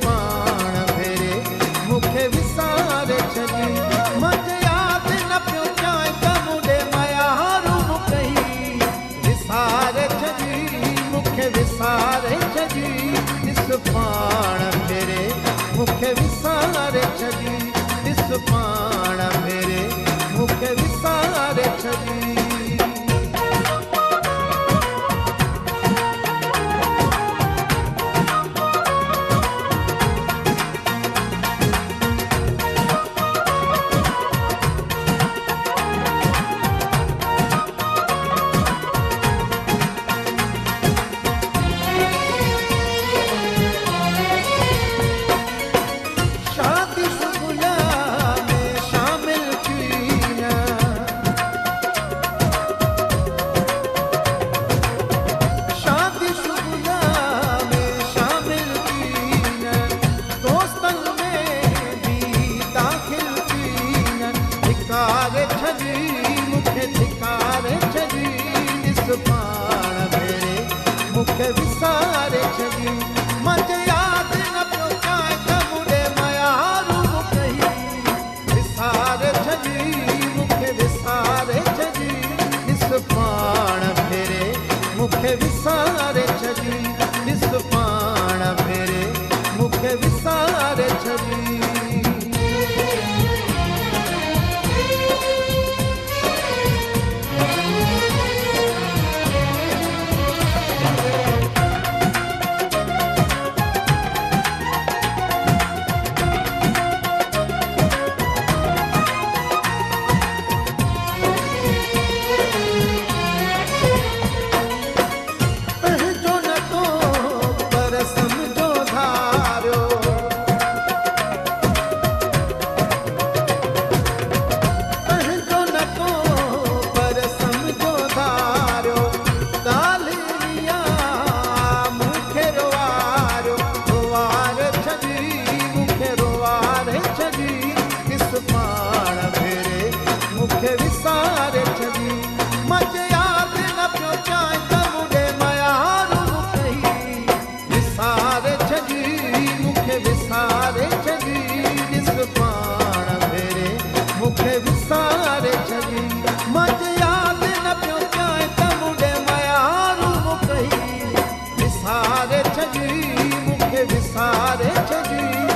पाण भेरे मूंखे विसारे छॾी। मुंहिंजे यादि न पियो चाहे त मूंॾे मयारूं कई विसारे छॾी मूंखे विसारे छॾी। ॾिस पाण भेरे मूंखे विसारे छॾी। ॾिस पाण भेरे मूंखे विसारे छॾी। मूंखे विसारे छॾी। मुंहिंजे यादि न पियो चाहे त मूंॾे मयारूं कई विसारे छॾी मूंखे विसारे छॾी। ॾिस पाण भेरे मूंखे विसारे छॾी। ॾिस पाण भेरे मूंखे विसारे छॾी। मूंखे विसारे छॾी। मुंहिंजे यादि न पियो चाहे त मूंॾे मयारूं कई विसारे छॾी मूंखे विसारे छॾी। ॾिस पाण भेरे मूंखे विसारे छॾी। मुंहिंजे यादि न पियो चाहे त मूंॾे मयारूं कई विसारे छॾी मूंखे विसारे छॾी।